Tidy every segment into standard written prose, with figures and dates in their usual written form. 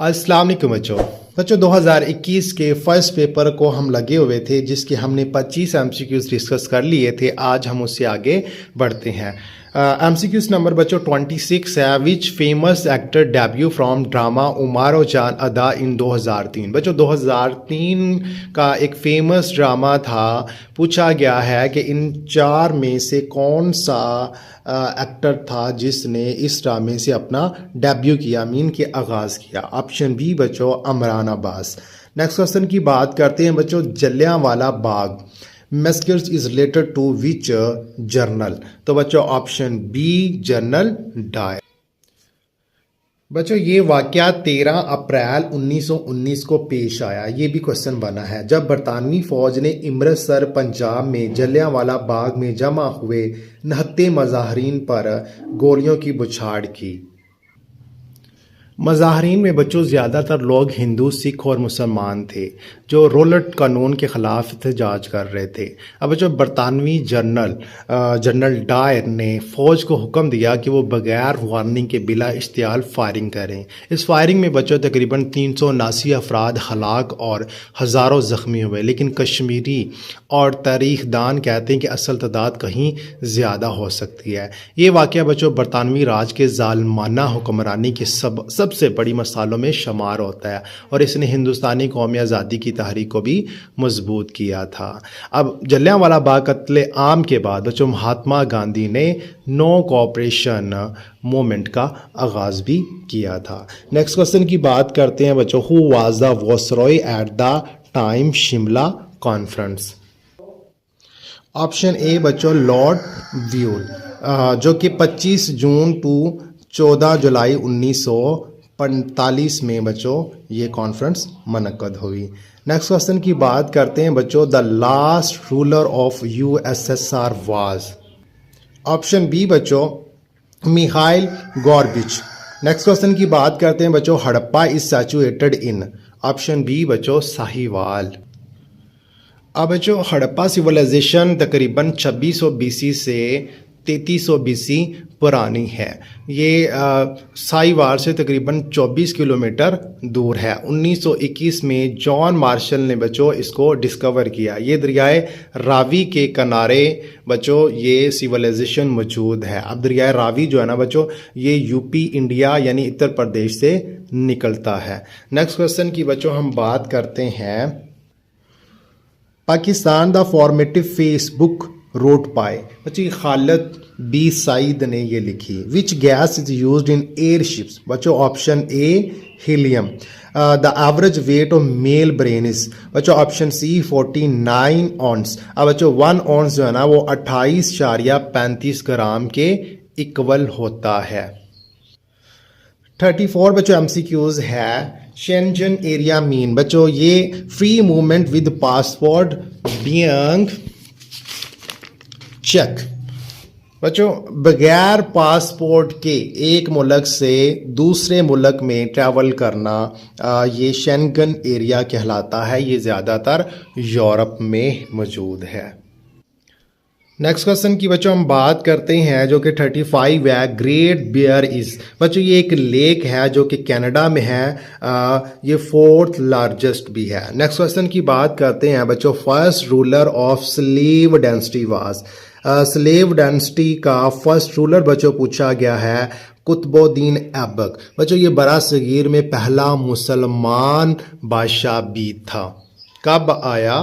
अस्सलाम वालेकुम बच्चों 2021 के फर्स्ट पेपर को हम लगे हुए थे जिसके हमने 25 एमसीक्यूज डिस्कस कर लिए थे। आज हम उससे आगे बढ़ते हैं। एमसीक्यूज नंबर बच्चों 26 है। Which famous actor debut from drama Umaro Jaan Ada इन 2003। बच्चों 2003 का एक फेमस ड्रामा था। पूछा गया है कि इन चार में से कौन सा एक्टर था जिसने इस ड्रामे से अपना डेब्यू किया, मीन के आगाज़ किया। ऑप्शन बी बच्चों अमरान अब्बास। नेक्स्ट क्वेश्चन की बात करते हैं बच्चों Jallianwala Bagh massacres is related to which journal. तो बच्चों ऑप्शन बी जर्नल डायर। बच्चों ये वाक़या 13 अप्रैल 1919 को पेश आया। ये भी क्वेश्चन बना है जब बरतानवी फ़ौज ने अमृतसर पंजाब में जलियांवाला बाग में जमा हुए निहत्थे मज़ाहरीन पर गोलियों की बौछार की। मज़ाहरीन में बच्चों ज़्यादातर लोग हिंदू, सिख और मुसलमान थे जो रोलट कानून के ख़िलाफ़ एहतजाज कर रहे थे। अब बच्चों बरतानवी जनरल डायर ने फ़ौज को हुक्म दिया कि वो बग़ैर वार्निंग के बिला इश्तियाल फायरिंग करें। इस फायरिंग में बच्चों तकरीबन 379 अफराद हलाक और हज़ारों ज़ख्मी हुए, लेकिन कश्मीरी और तारीख़दान कहते हैं कि असल तादाद कहीं ज़्यादा हो सकती है। ये वाक़या बच्चों बरतानवी राज के ज़ालिमाना हुक्मरानी के सबसे बड़ी मसालों में शुमार होता है और इसने हिंदुस्तानी कौमी आज़ादी की तहरीक को भी मजबूत किया था। अब जलियांवाला बाग कत्ले आम के बाद बच्चों महात्मा गांधी ने नो कोऑपरेशन मूवमेंट का आगाज़ भी किया था। नेक्स्ट क्वेश्चन की बात करते हैं बच्चों who was the viceroy at the time Shimla conference. Option A बच्चों लॉर्ड व्यूल, जो कि 25 जून टू 14 जुलाई 1945 में बच्चों ये कॉन्फ्रेंस मुनक्कद हुई। नेक्स्ट क्वेश्चन की बात करते हैं बच्चों the last ruler of USSR was. Option B बच्चों मिखाइल गॉर्बिच। नेक्स्ट क्वेश्चन की बात करते हैं बच्चों Harappa is situated in. Option B बच्चों साहिवाल। अब बच्चों हड़प्पा सिविलाइजेशन तकरीबन 2600 BC से 3300 BC पुरानी है। ये साहिवाल से तकरीबन 24 किलोमीटर दूर है। 1921 में जॉन मार्शल ने बच्चों इसको डिस्कवर किया। ये दरियाए रावी के किनारे बच्चों ये सिविलाइजेशन मौजूद है। अब दरियाए रावी जो है ना बच्चों ये यूपी इंडिया यानी उत्तर प्रदेश से निकलता है। नेक्स्ट क्वेश्चन की बच्चों हम बात करते हैं पाकिस्तान द फॉर्मेटिव फेसबुक रोड पाए। बच्चों खालिद बी सईद ने ये लिखी। Which gas is used in airships. बच्चों option A helium. The average weight of male brain is. बच्चों ऑप्शन सी 49 ऑन्स। अब बच्चों 1 ऑन्स जो है ना वो 28.35 ग्राम के इक्वल होता है। 34 बच्चों एमसीक्यूज है। Schengen area mean. बच्चों ये free movement with passport being check. बच्चों बगैर पासपोर्ट के एक मुल्क से दूसरे मुल्क में ट्रैवल करना ये शेंगन एरिया कहलाता है। ये ज़्यादातर यूरोप में मौजूद है। नेक्स्ट क्वेश्चन की बच्चों हम बात करते हैं जो कि 35 है। Great bear is. बच्चों ये एक लेक है जो कि कनाडा में है। ये 4th लार्जेस्ट भी है। नेक्स्ट क्वेश्चन की बात करते हैं बच्चों first ruler of slave dynasty was. Slave dynasty का फर्स्ट रूलर बच्चों पूछा गया है कुतुबुद्दीन ऐबक। बच्चों ये बड़ा सगीर में पहला मुसलमान बादशाह भी था। कब आया?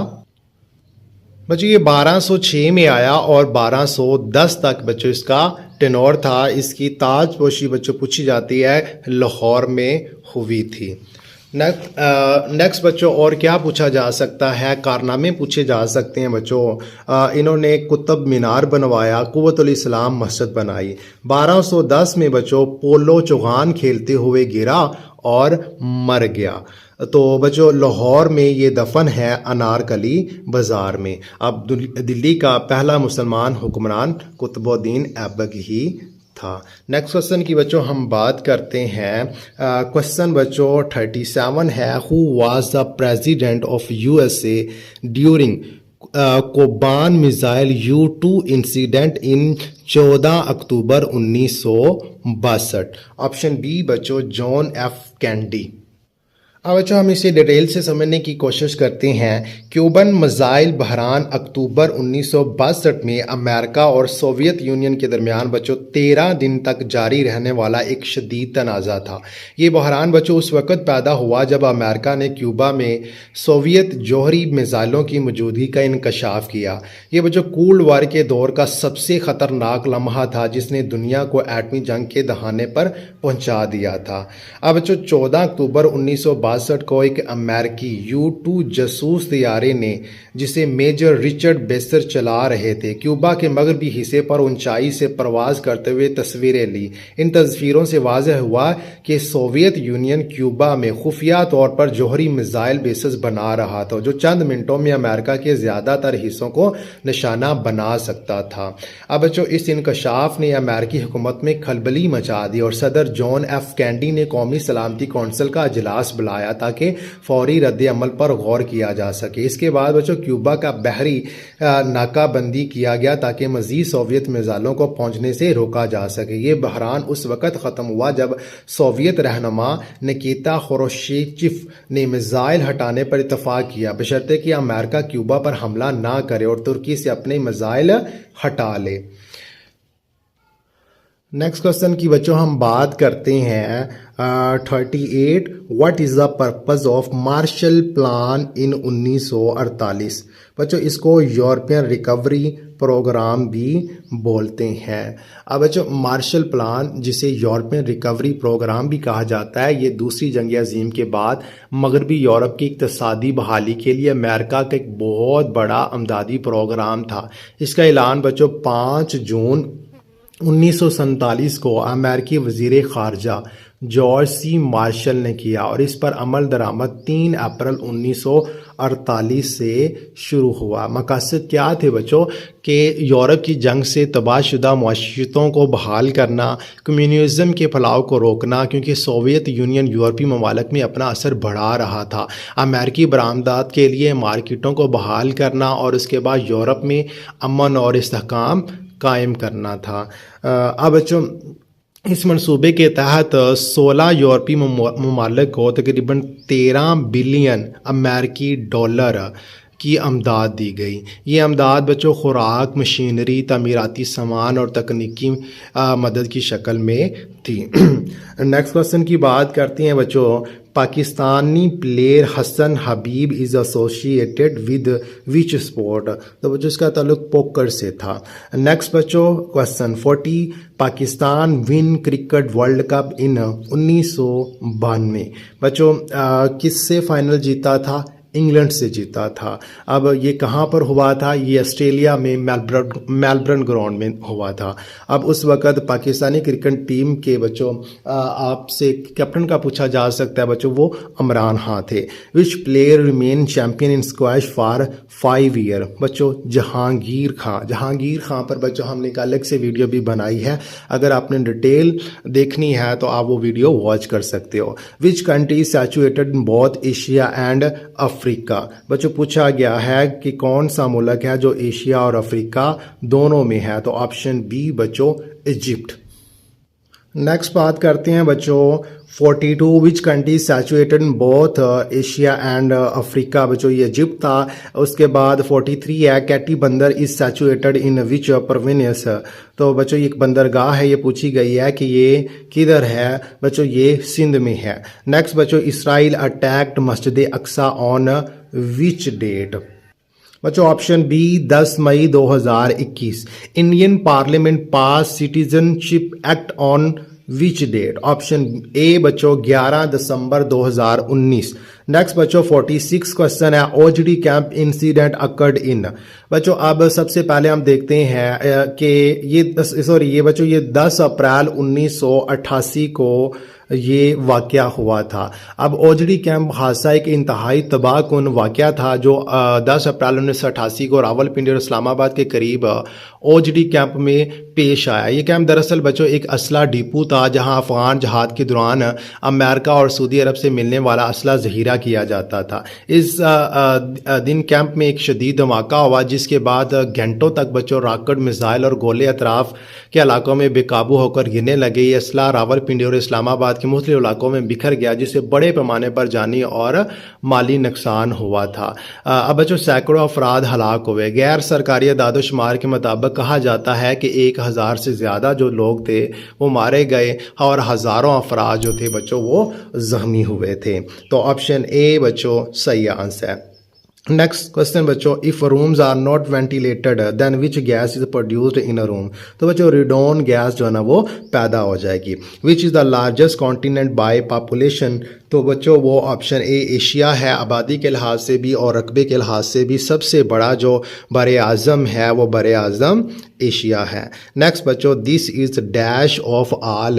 बच्चों ये 1206 में आया और 1210 तक बच्चों इसका टेनोर था। इसकी ताजपोशी बच्चों पूछी जाती है लाहौर में हुई थी। नेक्स्ट बच्चों और क्या पूछा जा सकता है? कारनामे पूछे जा सकते हैं बच्चों। इन्होंने कुतुब मीनार बनवाया, कुव्वतुल इस्लाम मस्जिद बनाई। 1210 में बच्चों पोलो चौगान खेलते हुए गिरा और मर गया। तो बच्चों लाहौर में ये दफन है अनारकली बाज़ार में। अब दिल्ली का पहला मुसलमान हुक्मरान कुतुबुद्दीन ऐबक ही था। नेक्स्ट क्वेश्चन की बच्चों हम बात करते हैं। क्वेश्चन बच्चों 37 है who was the president of USA during Cuban missile U-2 incident in 14 October 1962। Option B बच्चों जॉन एफ कैनेडी। अब अच्छा हम इसे डिटेल से समझने की कोशिश करते हैं। क्यूबन मिसाइल बहरान अक्टूबर 1962 में अमेरिका और सोवियत यूनियन के दरमियान बच्चों 13 दिन तक जारी रहने वाला एक शदीद तनाज़ा था। ये बहरान बच्चों उस वक़्त पैदा हुआ जब अमेरिका ने क्यूबा में सोवियत जौहरी मिसाइलों की मौजूदगी का इंकशाफ किया। ये बच्चों कोल्ड वार के दौर का सबसे ख़तरनाक लम्हा था जिसने दुनिया को एटमी जंग के दहाने पर पहुँचा दिया था। अब बच्चों 14 अक्टूबर 1962 को एक अमेरिकी U-2 जासूस तैयारे ने जिसे मेजर रिचर्ड बेसर चला रहे थे क्यूबा के मगरबी हिस्से पर ऊंचाई से प्रवास करते हुए तस्वीरें ली। इन तस्वीरों से वाज़ह हुआ कि सोवियत यूनियन क्यूबा में खुफिया तौर पर जौहरी मिसाइल बेसेस बना रहा था जो चंद मिनटों में अमेरिका के ज़्यादातर हिस्सों को निशाना बना सकता था। अब बच्चों इस इंकशाफ ने अमेरिकी हुकूमत में खलबली मचा दी और सदर जॉन एफ कैनेडी ने कौमी सलामती कौंसिल का इजलास बुलाया ताकि फौरी रद्द अमल पर गौर किया जा सके। इसके बाद बच्चों क्यूबा का बहरी नाकाबंदी किया गया ताकि मज़ीद सोवियत मिसाइलों को पहुंचने से रोका जा सके। ये बहरान उस वक़्त ख़त्म हुआ जब सोवियत रहनुमा निकिता खुरुश्चेव ने मिसाइल हटाने पर इतफाक़ किया बशर्ते कि अमेरिका क्यूबा पर हमला ना करे और तुर्की से अपने मिसाइल हटा ले। नेक्स्ट क्वेश्चन की बच्चों हम बात करते हैं 38 what is the purpose of Marshall plan in 1948। बच्चों इसको यूरोपियन रिकवरी प्रोग्राम भी बोलते हैं। अब बच्चों मार्शल प्लान जिसे यूरोपियन रिकवरी प्रोग्राम भी कहा जाता है ये दूसरी जंग अज़ीम के बाद मगरबी यूरोप की इक़्तिसादी बहाली के लिए अमेरिका का एक बहुत बड़ा अमदादी प्रोग्राम था। इसका ऐलान बच्चों 5 जून 1947 को अमेरिकी वज़ीर ख़ारजा जॉर्ज सी मार्शल ने किया और इस पर अमल दरामद 3 अप्रैल 1948 से शुरू हुआ। मकसद क्या थे बच्चों कि यूरोप की जंग से तबाहशुदा मुआशियतों को बहाल करना, कम्युनिज़म के फैलाव को रोकना क्योंकि सोवियत यूनियन यूरोपीय ममालिक में अपना असर बढ़ा रहा था, अमेरिकी बरामदात के लिए मार्केटों को बहाल करना और उसके बाद यूरोप में अमन और इस्तेहकाम कायम करना था। अब बच्चों इस मंसूबे के तहत 16 यूरोपीय ममालिक को तकरीबन 13 बिलियन अमेरिकी डॉलर की अमदाद दी गई। ये अमदाद बच्चों खुराक, मशीनरी, तमीराती सामान और तकनीकी मदद की शक्ल में थी। नेक्स्ट क्वेश्चन की बात करते हैं बच्चों। Pakistani player Hasan Habib is associated with which sport. तो बच्चों इसका ताल्लुक पोकर से था। नेक्स्ट बच्चों question 40 Pakistan win cricket world cup in 1992। बच्चों किससे फाइनल जीता था? इंग्लैंड से जीता था। अब ये कहाँ पर हुआ था? ये ऑस्ट्रेलिया में मेलबर्न ग्राउंड में हुआ था। अब उस वक़्त पाकिस्तानी क्रिकेट टीम के बच्चों आपसे कैप्टन का पूछा जा सकता है बच्चों, वो इमरान खान थे। विच player remain champion in squash for 5 year. बच्चों जहांगीर खां पर बच्चों हमने एक अलग से वीडियो भी बनाई है, अगर आपने डिटेल देखनी है तो आप वो वीडियो वॉच कर सकते हो। Which country situated in both Asia and Africa. बच्चों पूछा गया है कि कौन सा मुल्क है जो एशिया और अफ्रीका दोनों में है, तो ऑप्शन बी बच्चों इजिप्ट। नेक्स्ट बात करते हैं बच्चों 42 which country situated in both Asia and Africa. बच्चों ये इजिप्ट था। उसके बाद 43 है कैटी बंदर इज सैचुएटेड इन विच प्रोविंस। तो बच्चों ये एक बंदरगाह है, ये पूछी गई है कि ये किधर है। बच्चों ये सिंध में है। नेक्स्ट बच्चों इसराइल अटैक्ड मस्जिद अक्सा ऑन विच डेट। बच्चों option B 10 May 2021। Indian parliament pass citizenship act on which date. Option A बच्चों 11 दिसंबर 2019। नेक्स्ट बच्चों 46 क्वेश्चन है Ojhri camp incident occurred in. बच्चों अब सबसे पहले हम देखते हैं कि ये बच्चों ये 10 अप्रैल 1988 को ये वाक़या हुआ था। अब ओजडी कैंप हादसा एक इंतहाई तबाहकुन वाक़या था जो 10 अप्रैल 1988 को रावलपिंडी और इस्लामाबाद के करीब ओजडी कैंप में पेश आया। ये कैंप दरअसल बच्चों एक असला डिपो था जहां अफगान जहाद के दौरान अमेरिका और सऊदी अरब से मिलने वाला असला ज़ख़ीरा किया जाता था। इस दिन कैंप में एक शदीद धमाका हुआ जिसके बाद घंटों तक बच्चों रॉकेट, मिसाइल और गोले अतराफ़ के इलाकों में बेकाबू होकर गिरने लगे। ये असला रावलपिंडी और इस्लामाबाद के मुख्तलिफ इलाकों में बिखर गया जिससे बड़े पैमाने पर जानी और माली नुकसान हुआ था। अब बच्चों सैकड़ों अफराद हलाक हुए। गैर सरकारी अदाद-ओ-शुमार के मुताबिक कहा जाता है कि 1000 से ज़्यादा जो लोग थे वो मारे गए और हज़ारों अफराद जो थे बच्चों वो ज़ख्मी हुए थे। तो ऑप्शन ए बच्चों सही आंसर है। नेक्स्ट क्वेश्चन बच्चों, if rooms are not ventilated then which gas is produced in a room. तो बच्चों रेडोन गैस जो है ना वो पैदा हो जाएगी। Which is the largest continent by population. तो बच्चों वो ऑप्शन ए एशिया है। आबादी के लिहाज से भी और रकबे के लिहाज से भी सबसे बड़ा जो बर आज़म है वो बर आज़म एशिया है। नेक्स्ट बच्चों, this is dash of all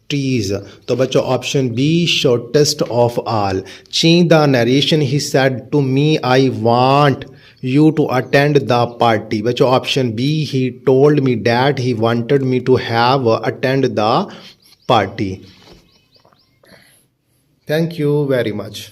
trees। तो बच्चों option B shortest of all. Change the narration he said to me I want you to attend the party। बच्चों option B he told me that he wanted me to have attend the party। Thank you very much।